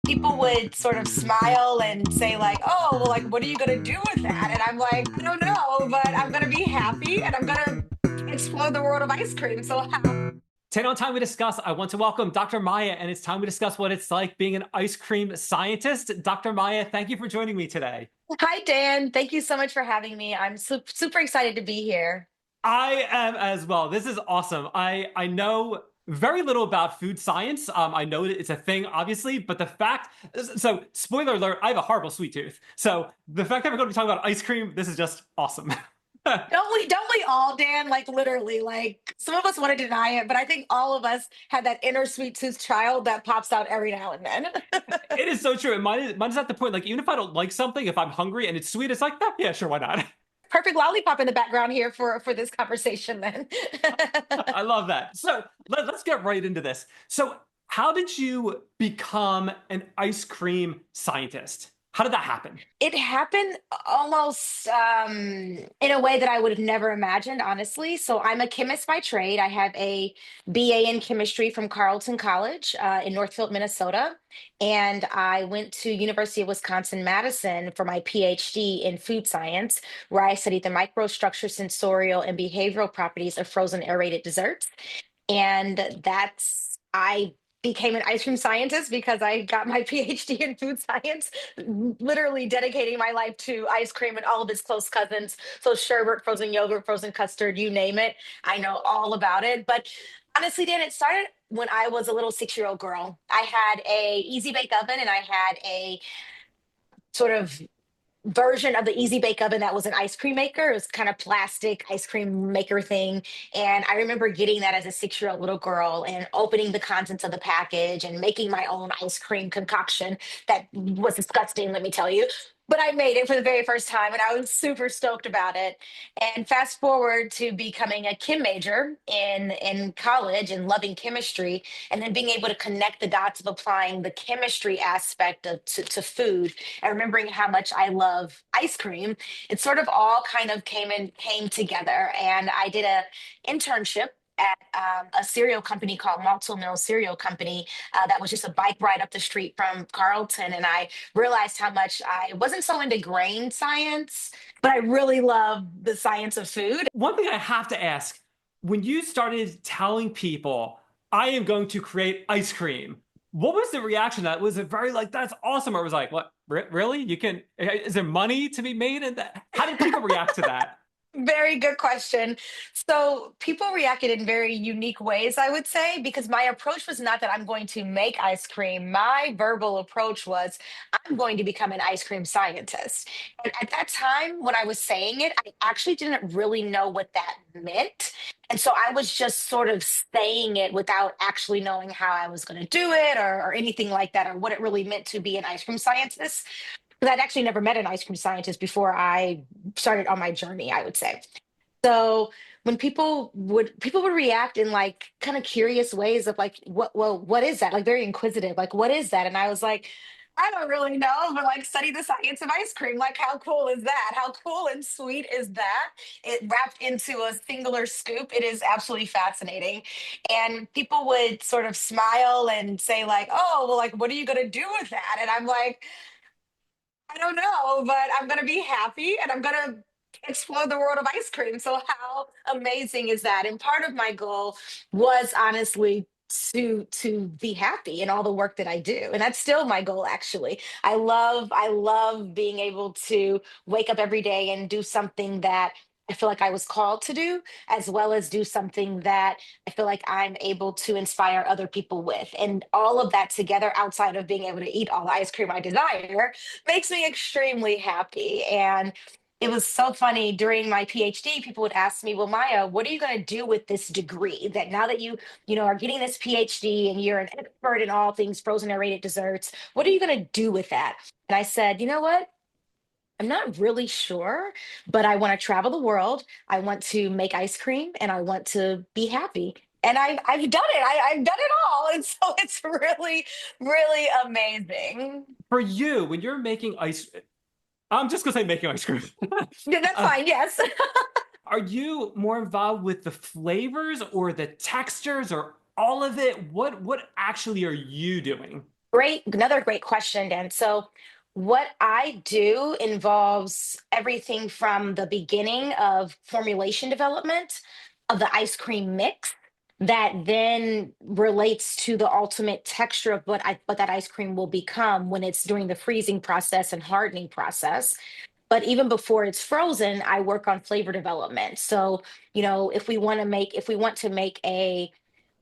people would sort of smile and say like, "Oh, well, like, what are you gonna do with that?" And I'm like, "I don't know, but I'm gonna be happy and I'm gonna explore the world of ice cream." So how? Today on Time We Discuss, I want to welcome Dr. Maya, and it's time we discuss what it's like being an ice cream scientist. Dr. Maya, thank you for joining me today. Hi, Dan. Thank you so much for having me. I'm super excited to be here. I am as well. This is awesome. I know very little about food science. I know that it's a thing, obviously, but the fact so spoiler alert, I have a horrible sweet tooth. So the fact that we're going to be talking about ice cream, this is just awesome. Don't we all, Dan? Like literally, like some of us want to deny it, but I think all of us have that inner sweet tooth child that pops out every now and then. It is so true. And mine is at the point, like, even if I don't like something, if I'm hungry and it's sweet, it's like, yeah, sure, why not? Perfect lollipop in the background here for this conversation then. I love that. So let's get right into this. So, how did you become an ice cream scientist? How did that happen? It happened almost in a way that I would have never imagined, honestly. So I'm a chemist by trade. I have a BA in chemistry from Carleton College in Northfield, Minnesota, and I went to University of Wisconsin-Madison for my PhD in food science, where I studied the microstructure, sensorial, and behavioral properties of frozen aerated desserts. And that's I became an ice cream scientist because I got my PhD in food science, literally dedicating my life to ice cream and all of its close cousins. So sherbet, frozen yogurt, frozen custard, you name it. I know all about it. But honestly, Dan, it started when I was a little 6-year-old girl. I had a easy bake oven and I had a sort of version of the easy bake oven that was an ice cream maker. It was kind of plastic ice cream maker thing. And I remember getting that as a 6-year-old little girl and opening the contents of the package and making my own ice cream concoction that was disgusting, let me tell you. But I made it for the very first time and I was super stoked about it. And fast forward to becoming a chem major in college and loving chemistry, and then being able to connect the dots of applying the chemistry aspect to food and remembering how much I love ice cream, it sort of all kind of came together. And I did a internship at a cereal company called Malto Mill Cereal Company that was just a bike ride up the street from Carlton. And I realized how much I wasn't so into grain science, but I really love the science of food. One thing I have to ask, when you started telling people, I am going to create ice cream, what was the reaction to that? Was it very like, that's awesome? Or was it like, what, really? You can, is there money to be made? And how did people react to that? Very good question. So people reacted in very unique ways, I would say, because my approach was not that I'm going to make ice cream. My verbal approach was I'm going to become an ice cream scientist. And at that time, when I was saying it, I actually didn't really know what that meant. And so I was just sort of saying it without actually knowing how I was going to do it or anything like that, or what it really meant to be an ice cream scientist. Because I'd actually never met an ice cream scientist before I started on my journey, I would say. So when people would react in like kind of curious ways of like, what is that? Like very inquisitive, like, what is that? And I was like, I don't really know, but like study the science of ice cream. Like, how cool is that? How cool and sweet is that? It wrapped into a singular scoop. It is absolutely fascinating. And people would sort of smile and say, like, oh, well, like, what are you gonna do with that? And I'm like, I don't know, but I'm gonna be happy and I'm gonna explore the world of ice cream. So how amazing is that? And part of my goal was honestly to be happy in all the work that I do. And that's still my goal actually. I love being able to wake up every day and do something that I feel like I was called to do, as well as do something that I feel like I'm able to inspire other people with. And all of that together, outside of being able to eat all the ice cream I desire, makes me extremely happy. And it was so funny during my PhD, people would ask me, well, Maya, what are you going to do with this degree that now that you know, are getting this PhD and you're an expert in all things frozen aerated desserts, what are you going to do with that? And I said, you know what? I'm not really sure, but I want to travel the world. I want to make ice cream and I want to be happy. And I've done it. I've done it all. And so it's really, really amazing. For you, when you're making ice, I'm just gonna say making ice cream. Yeah, that's uh, fine. Yes. are you more involved with the flavors or the textures or all of it? What actually are you doing? Another great question, Dan. So, what I do involves everything from the beginning of formulation development of the ice cream mix that then relates to the ultimate texture of what that ice cream will become when it's during the freezing process and hardening process. But even before it's frozen, I work on flavor development. So, if we want to make a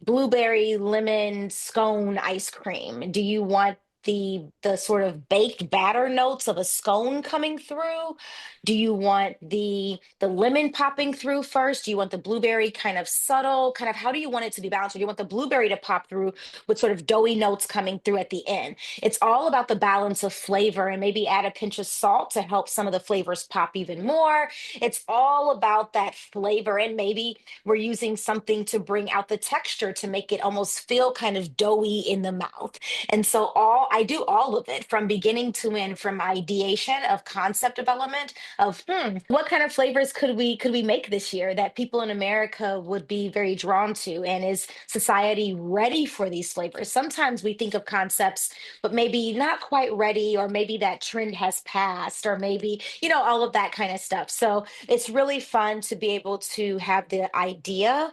blueberry lemon scone ice cream, do you want the sort of baked batter notes of a scone coming through? Do you want the lemon popping through first? Do you want the blueberry kind of subtle? Kind of how do you want it to be balanced? Or do you want the blueberry to pop through with sort of doughy notes coming through at the end? It's all about the balance of flavor, and maybe add a pinch of salt to help some of the flavors pop even more. It's all about that flavor, and maybe we're using something to bring out the texture to make it almost feel kind of doughy in the mouth. And so all I do all of it from beginning to end, from ideation of concept development of what kind of flavors could we make this year that people in America would be very drawn to, and is society ready for these flavors? Sometimes we think of concepts but maybe not quite ready, or maybe that trend has passed, or maybe all of that kind of stuff. So it's really fun to be able to have the idea,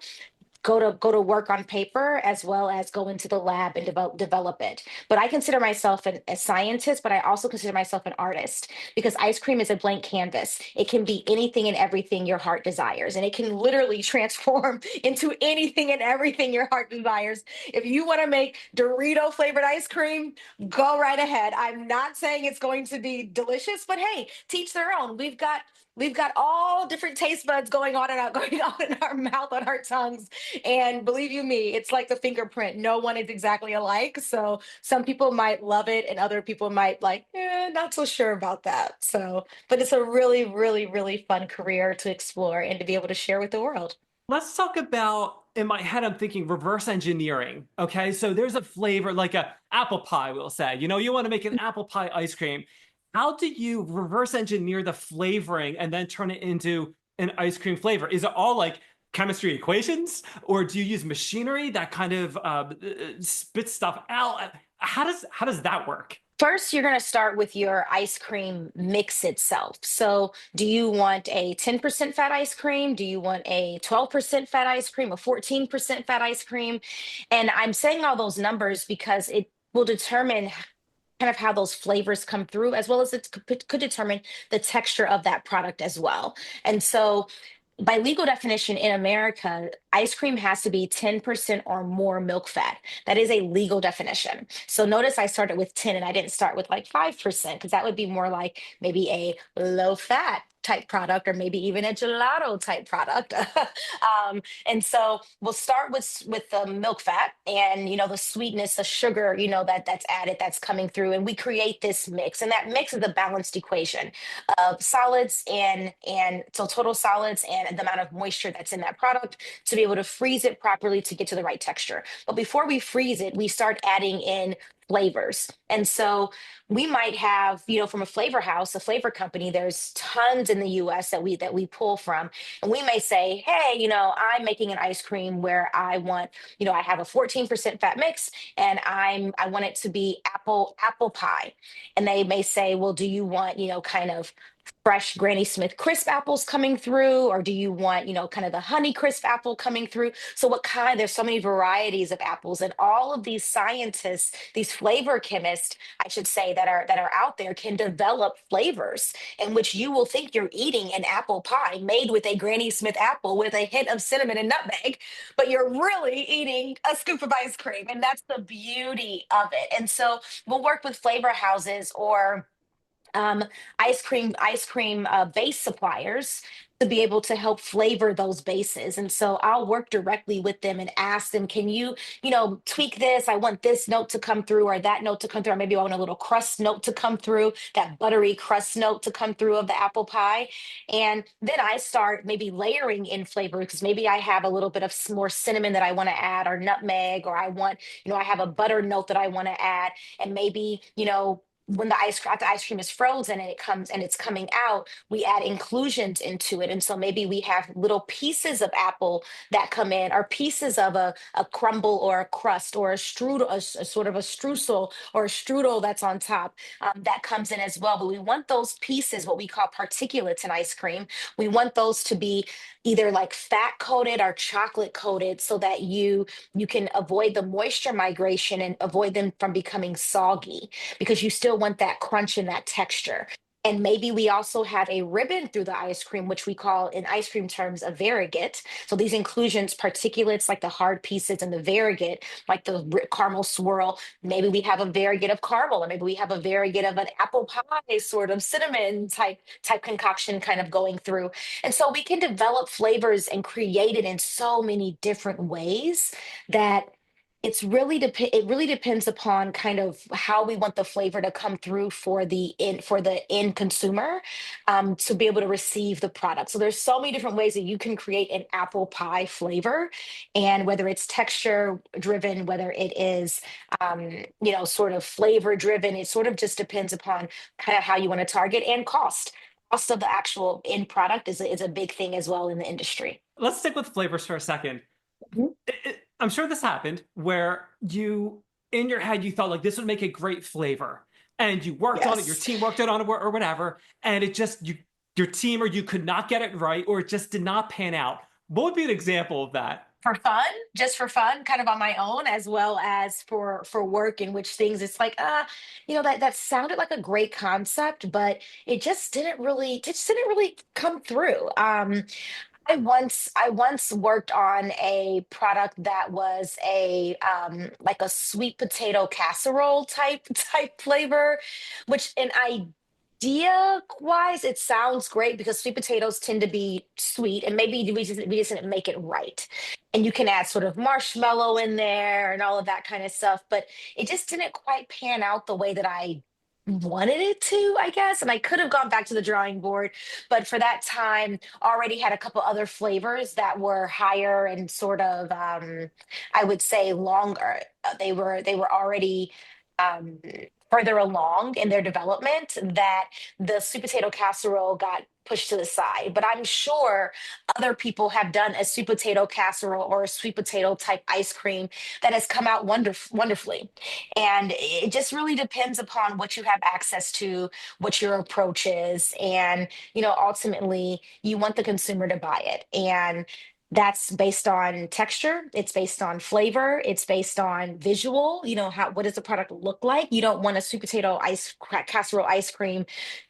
go to work on paper, as well as go into the lab and develop it. But I consider myself a scientist, but I also consider myself an artist, because ice cream is a blank canvas. It can be anything and everything your heart desires, and it can literally transform into anything and everything your heart desires. If you want to make Dorito flavored ice cream, go right ahead. I'm not saying it's going to be delicious, but hey, teach their own. We've got all different taste buds going on in our mouth, on our tongues. And believe you me, it's like the fingerprint. No one is exactly alike. So some people might love it and other people might like, not so sure about that. So, but it's a really, really, really fun career to explore and to be able to share with the world. Let's talk about, in my head, I'm thinking reverse engineering. Okay. So there's a flavor like a apple pie, we'll say. You want to make an apple pie ice cream. How do you reverse engineer the flavoring and then turn it into an ice cream flavor? Is it all like chemistry equations, or do you use machinery that kind of spits stuff out? How does that work? First, you're going to start with your ice cream mix itself. So, do you want a 10% fat ice cream? Do you want a 12% fat ice cream, a 14% fat ice cream? And I'm saying all those numbers because it will determine kind of how those flavors come through, as well as it could determine the texture of that product as well. And so, by legal definition in America, ice cream has to be 10% or more milk fat. That is a legal definition. So notice I started with 10 and I didn't start with like 5%, because that would be more like maybe a low fat type product, or maybe even a gelato type product. And so we'll start with the milk fat, and the sweetness, the sugar, that's added, that's coming through, and we create this mix, and that mix is a balanced equation of solids, and so total solids and the amount of moisture that's in that product, to be able to freeze it properly to get to the right texture. But before we freeze it, we start adding in flavors. And so we might have, from a flavor house, a flavor company, there's tons in the US that we pull from. And we may say, hey, I'm making an ice cream where I want, I have a 14% fat mix, and I want it to be apple pie. And they may say, well, do you want, kind of fresh Granny Smith crisp apples coming through, or do you want, kind of the honey crisp apple coming through? So there's so many varieties of apples, and all of these scientists, these flavor chemists, I should say, that are out there, can develop flavors in which you will think you're eating an apple pie made with a Granny Smith apple with a hint of cinnamon and nutmeg, but you're really eating a scoop of ice cream. And that's the beauty of it. And so we'll work with flavor houses, or um, ice cream base suppliers, to be able to help flavor those bases. And so I'll work directly with them and ask them, can you, tweak this? I want this note to come through, or that note to come through, or maybe I want a little crust note to come through, that buttery crust note to come through of the apple pie. And then I start maybe layering in flavor, because maybe I have a little bit of more cinnamon that I want to add, or nutmeg, or I have a butter note that I want to add, and maybe, when the ice cream is frozen and it's coming out, we add inclusions into it. And so maybe we have little pieces of apple that come in, or pieces of a crumble or a crust or a strudel, a sort of a streusel or a strudel that's on top, that comes in as well. But we want those pieces, what we call particulates in ice cream, we want those to be either like fat coated or chocolate coated, so that you can avoid the moisture migration and avoid them from becoming soggy, because you still want that crunch and that texture. And maybe we also have a ribbon through the ice cream, which we call in ice cream terms a variegate. So these inclusions, particulates like the hard pieces, and the variegate, like the caramel swirl. Maybe we have a variegate of caramel, or maybe we have a variegate of an apple pie, sort of cinnamon type concoction kind of going through. And so we can develop flavors and create it in so many different ways that it really depends upon kind of how we want the flavor to come through for the end consumer, to be able to receive the product. So there's so many different ways that you can create an apple pie flavor, and whether it's texture driven, whether it is sort of flavor driven, it sort of just depends upon kind of how you want to target, and cost. Cost of the actual end product is a big thing as well in the industry. Let's stick with flavors for a second. Mhm. I'm sure this happened where you, in your head, you thought like this would make a great flavor, and you worked on it, your Yes. team worked on it, or whatever, and it just your team or you could not get it right, or it just did not pan out. What would be an example of that? For fun, just for fun, kind of on my own, as well as for work, in which things it's like, that sounded like a great concept, but it just didn't really come through. I once worked on a product that was a like a sweet potato casserole type flavor, which an idea wise it sounds great, because sweet potatoes tend to be sweet, and maybe we just didn't make it right. And you can add sort of marshmallow in there and all of that kind of stuff, but it just didn't quite pan out the way that I wanted it to, I guess. And I could have gone back to the drawing board, but for that time already had a couple other flavors that were higher and sort of, I would say, longer. They were already um further along in their development, that the sweet potato casserole got pushed to the side. But I'm sure other people have done a sweet potato casserole or a sweet potato type ice cream that has come out wonderfully. And it just really depends upon what you have access to, what your approach is. And, ultimately, you want the consumer to buy it. And that's based on texture, it's based on flavor, it's based on visual. What does the product look like? You don't want a sweet potato casserole ice cream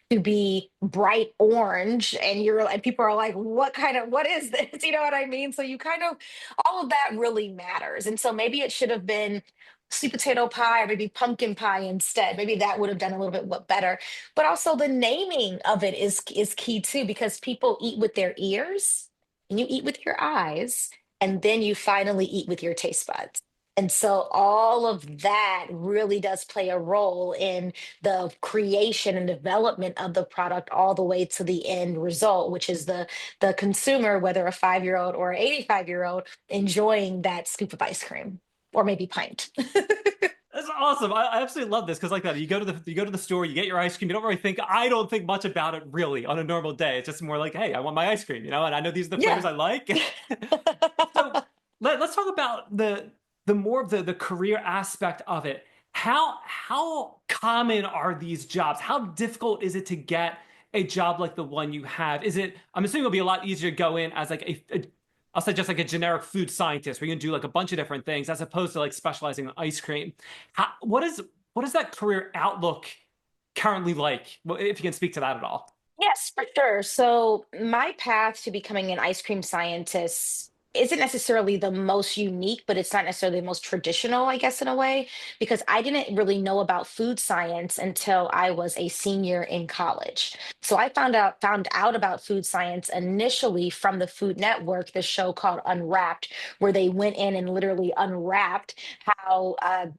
to be bright orange, and people are like, what is this? You know what I mean? So you kind of, all of that really matters. And so maybe it should have been sweet potato pie, or maybe pumpkin pie instead. Maybe that would have done a little bit better. But also the naming of it is key too, because people eat with their ears, and you eat with your eyes, and then you finally eat with your taste buds. And so all of that really does play a role in the creation and development of the product, all the way to the end result, which is the consumer, whether a 5-year-old or an 85-year-old, enjoying that scoop of ice cream, or maybe pint. That's awesome. I absolutely love this because like that, you go to the store, you get your ice cream. You don't really think. I don't think much about it really on a normal day. It's just more like, hey, I want my ice cream, and I know these are the flavors Yeah. I like. So let's talk about the more of the career aspect of it. How common are these jobs? How difficult is it to get a job like the one you have? Is it? I'm assuming it'll be a lot easier to go in as like I'll say just like a generic food scientist where you can do like a bunch of different things as opposed to like specializing in ice cream. What is that career outlook currently like? Well, if you can speak to that at all. Yes, for sure. So, my path to becoming an ice cream scientist isn't necessarily the most unique, but it's not necessarily the most traditional, I guess, in a way, because I didn't really know about food science until I was a senior in college. So I found out about food science initially from the Food Network, the show called Unwrapped, where they went in and literally unwrapped how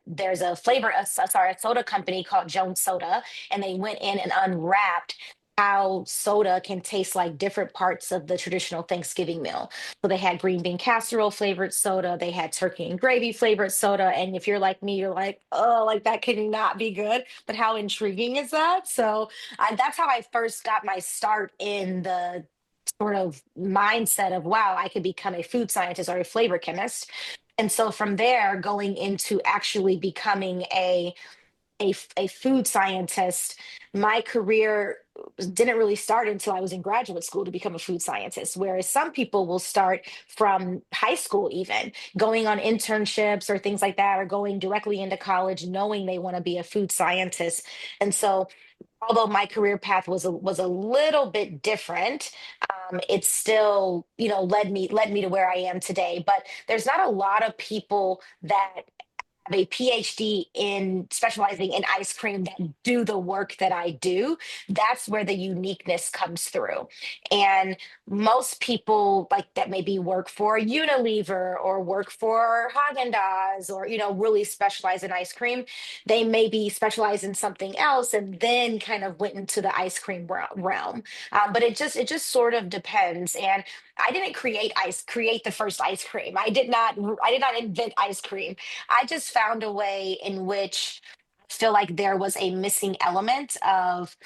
there's a soda company called Jones Soda, and they went in and unwrapped how soda can taste like different parts of the traditional Thanksgiving meal. So they had green bean casserole flavored soda, they had turkey and gravy flavored soda. And if you're like me, you're like, oh, like that could not be good. But how intriguing is that? So that's how I first got my start in the sort of mindset of, wow, I could become a food scientist or a flavor chemist. And so from there, going into actually becoming a food scientist, my career didn't really start until I was in graduate school to become a food scientist. Whereas some people will start from high school, even going on internships or things like that, or going directly into college, knowing they want to be a food scientist. And so, although my career path was a little bit different, it still, led me to where I am today. But there's not a lot of people that have a PhD in specializing in ice cream that do the work that I do. That's where the uniqueness comes through. And most people like that maybe work for Unilever or work for Haagen-Dazs or, really specialize in ice cream. They maybe specialize in something else and then kind of went into the ice cream realm. But it just sort of depends. And I didn't create the first ice cream. I did not invent ice cream. I just found a way in which I feel like there was a missing element of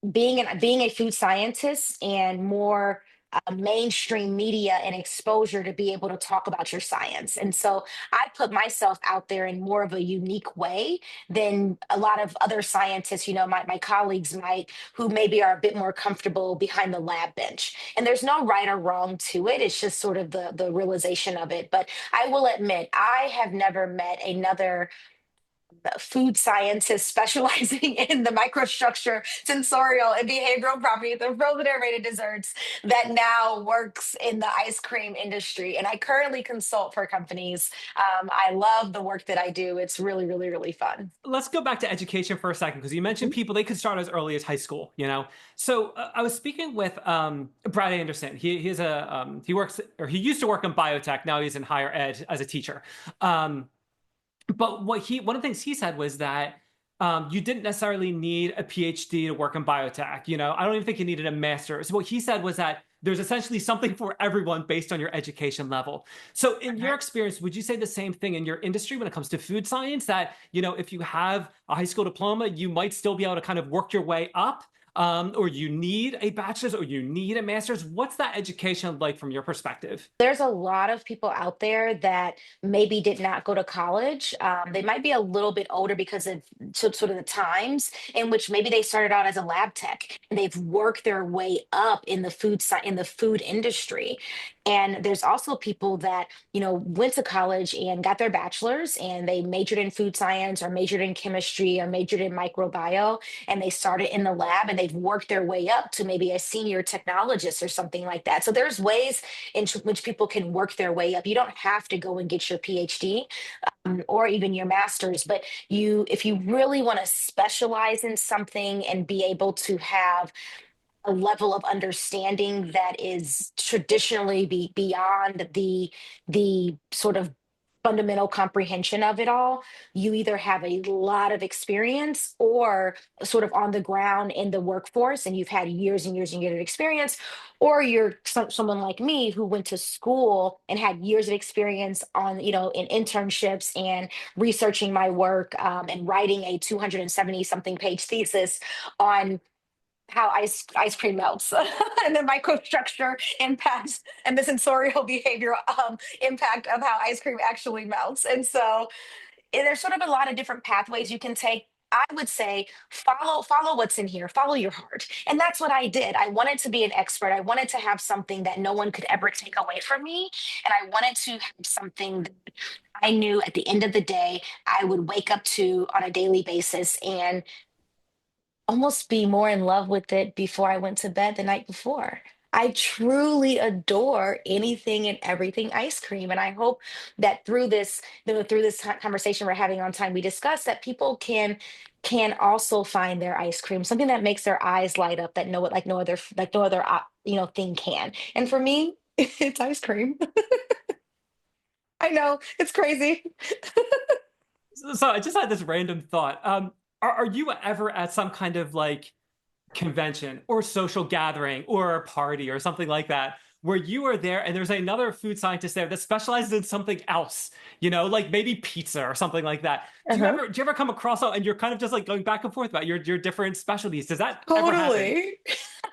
being a food scientist and more mainstream media and exposure to be able to talk about your science. And so I put myself out there in more of a unique way than a lot of other scientists, my colleagues might, who maybe are a bit more comfortable behind the lab bench. And there's no right or wrong to it. It's just sort of the realization of it. But I will admit, I have never met another food scientist specializing in the microstructure, sensorial, and behavioral properties of frozen aerated desserts that now works in the ice cream industry. And I currently consult for companies. I love the work that I do. It's really, really, really fun. Let's go back to education for a second because you mentioned Mhm. people they could start as early as high school. So I was speaking with Brad Anderson. He works or he used to work in biotech. Now he's in higher ed as a teacher. Um, but one of the things he said was that you didn't necessarily need a PhD to work in biotech. I don't even think you needed a master's. So what he said was that there's essentially something for everyone based on your education level. So in your experience, would you say the same thing in your industry when it comes to food science, that, if you have a high school diploma, you might still be able to kind of work your way up? Or you need a bachelor's or you need a master's? What's that education like from your perspective? There's a lot of people out there that maybe did not go to college. They might be a little bit older because of sort of the times in which maybe they started out as a lab tech and they've worked their way up in the in the food industry. And there's also people that, went to college and got their bachelor's and they majored in food science or majored in chemistry or majored in microbiome, and they started in the lab and they've worked their way up to maybe a senior technologist or something like that. So there's ways in which people can work their way up. You don't have to go and get your PhD, or even your master's, but if you really want to specialize in something and be able to have a level of understanding that is traditionally beyond the sort of fundamental comprehension of it all, you either have a lot of experience or sort of on the ground in the workforce and you've had years and years and years of experience, or you're someone like me who went to school and had years of experience on, in internships and researching my work, and writing a 270 something page thesis on how ice cream melts and the microstructure impacts and the sensorial behavior impact of how ice cream actually melts. And so there's sort of a lot of different pathways you can take. I would say follow what's in here, follow your heart. And that's what I did. I wanted to be an expert. I wanted to have something that no one could ever take away from me. And I wanted to have something that I knew at the end of the day I would wake up to on a daily basis and almost be more in love with it before I went to bed the night before. I truly adore anything and everything ice cream. And I hope that through this conversation we're having on Time We Discuss, that people can also find their ice cream, something that makes their eyes light up that no other thing can. And for me, it's ice cream. I know, it's crazy. So I just had this random thought. Are you ever at some kind of like convention or social gathering or a party or something like that, where you are there and there's another food scientist there that specializes in something else, like maybe pizza or something like that. Uh-huh. Do you ever come across and you're kind of just like going back and forth about your different specialties? Does that ever happen? Totally.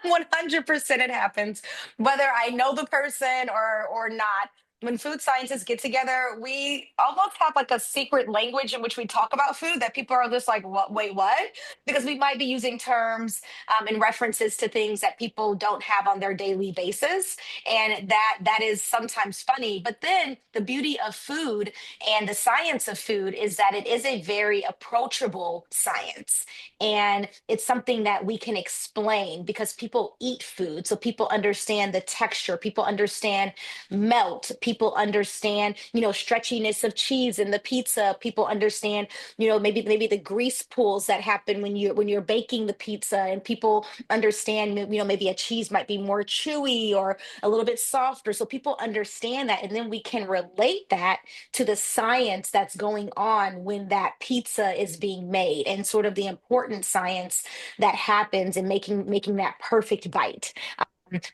100% it happens. Whether I know the person or not. When food scientists get together, we almost have like a secret language in which we talk about food that people are just like, what, wait, what? Because we might be using terms and references to things that people don't have on their daily basis. And that is sometimes funny. But then the beauty of food and the science of food is that it is a very approachable science, and it's something that we can explain because people eat food. So people understand the texture, people understand melt, people understand, stretchiness of cheese in the pizza, people understand, maybe the grease pools that happen when you're baking the pizza, and people understand, maybe a cheese might be more chewy or a little bit softer. So people understand that, and then we can relate that to the science that's going on when that pizza is being made, and sort of the important science that happens in making that perfect bite.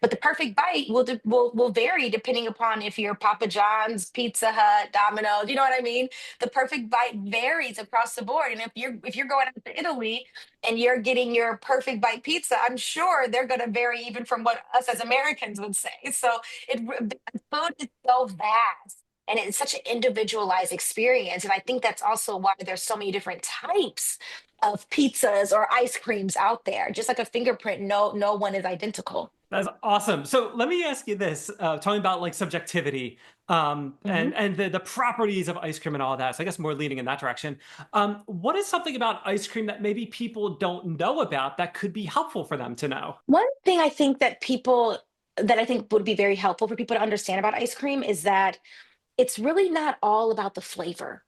But the perfect bite will vary depending upon if you're Papa John's, Pizza Hut, Domino's. You know what I mean? The perfect bite varies across the board. And if you're going out to Italy and you're getting your perfect bite pizza, I'm sure they're going to vary even from what us as Americans would say. So food is so vast. And it's such an individualized experience. And I think that's also why there's so many different types of pizzas or ice creams out there. Just like a fingerprint, no one is identical. That's awesome. So let me ask you this, talking about like subjectivity, Mhm. and the properties of ice cream and all that. So I guess more leaning in that direction. What is something about ice cream that maybe people don't know about that could be helpful for them to know? One thing I think that I think would be very helpful for people to understand about ice cream is that it's really not all about the flavor.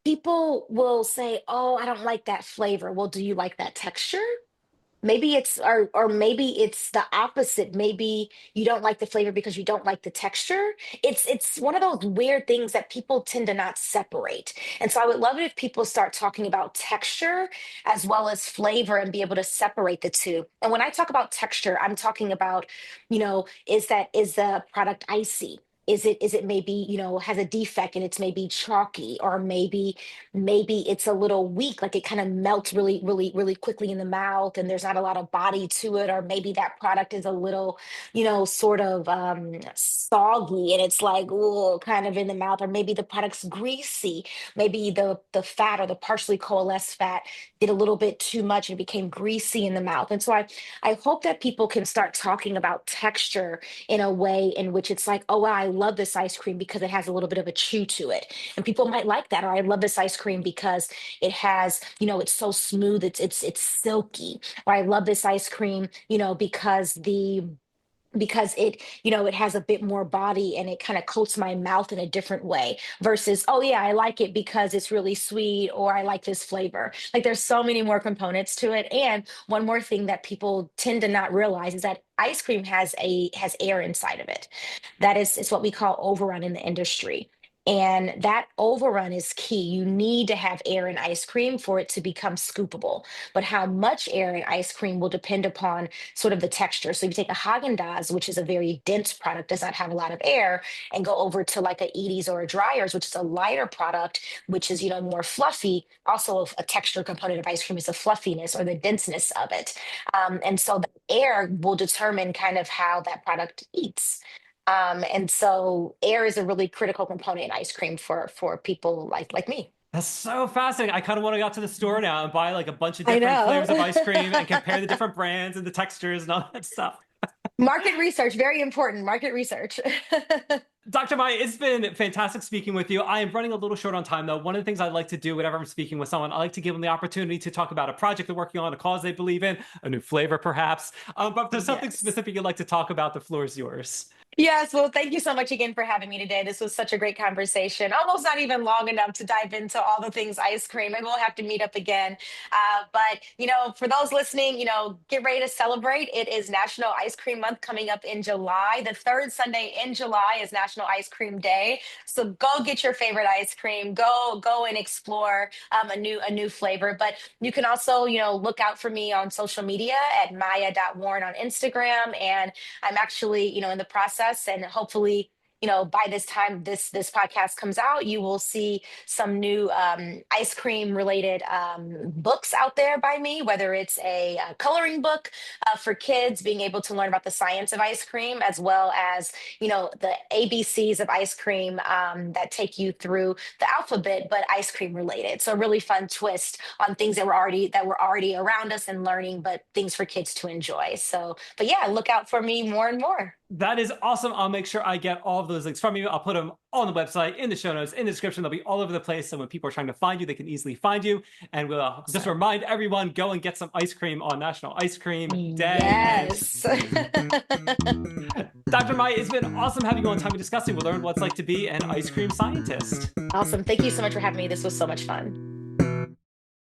People will say, "Oh, I don't like that flavor." Well, do you like that texture? Maybe it's or maybe it's the opposite. Maybe you don't like the flavor because you don't like the texture. It's one of those weird things that people tend to not separate. And so I would love it if people start talking about texture as well as flavor and be able to separate the two. And when I talk about texture, I'm talking about, is the product icy? Is it maybe, has a defect and it's maybe chalky, or maybe it's a little weak, like it kind of melts really, really, really quickly in the mouth and there's not a lot of body to it, or maybe that product is a little, sort of soggy and it's like, ooh, kind of in the mouth, or maybe the product's greasy, maybe the fat or the partially coalesced fat did a little bit too much and it became greasy in the mouth. And so I hope that people can start talking about texture in a way in which it's like, oh, wow, I love this ice cream because it has a little bit of a chew to it. And people might like that. Or I love this ice cream because it has, it's so smooth, it's silky. Or I love this ice cream, because it has a bit more body and it kind of coats my mouth in a different way, versus, oh yeah, I like it because it's really sweet, or I like this flavor. Like there's so many more components to it. And one more thing that people tend to not realize is that ice cream has air inside of it. That is what we call overrun in the industry. And that overrun is key. You need to have air in ice cream for it to become scoopable. But how much air in ice cream will depend upon sort of the texture. So if you take a Haagen-Dazs, which is a very dense product, does not have a lot of air, and go over to like a Edie's or a Dryer's, which is a lighter product, which is, more fluffy. Also, a texture component of ice cream is the fluffiness or the denseness of it. And so the air will determine kind of how that product eats. And so air is a really critical component in ice cream for people like me. That's so fascinating. I kind of want to go out to the store now and buy like a bunch of I different know. flavors of ice cream and compare the different brands and the textures and all that stuff. Market research, very important. Market research. Dr. Maya, it's been fantastic speaking with you. I am running a little short on time, though. One of the things I like to do whenever I'm speaking with someone, I like to give them the opportunity to talk about a project they're working on, a cause they believe in, a new flavor, perhaps. But if there's something Yes. specific you'd like to talk about, the floor is yours. Yes, well, thank you so much again for having me today. This was such a great conversation. Almost not even long enough to dive into all the things ice cream. Maybe we'll have to meet up again. But, for those listening, get ready to celebrate. It is National Ice Cream Month coming up in July. The third Sunday in July is National Ice Cream Day. So go get your favorite ice cream. Go and explore a new flavor. But you can also, look out for me on social media at maya.warren on Instagram. And I'm actually, in the process, and hopefully, by this time this podcast comes out, you will see some new ice cream related books out there by me, whether it's a coloring book for kids, being able to learn about the science of ice cream, as well as the ABCs of ice cream that take you through the alphabet, but ice cream related. So a really fun twist on things that were already around us and learning, but things for kids to enjoy. So, but yeah, look out for me more and more. That is awesome. I'll make sure I get all of those links from you. I'll put them on the website, in the show notes, in the description. They'll be all over the place. So when people are trying to find you, they can easily find you. And we'll just So, remind everyone, go and get some ice cream on National Ice Cream Day. And yes. Dr. Mai, it's been awesome having you on Time and Discussing. We'll learn what it's like to be an ice cream scientist. Awesome. Thank you so much for having me. This was so much fun.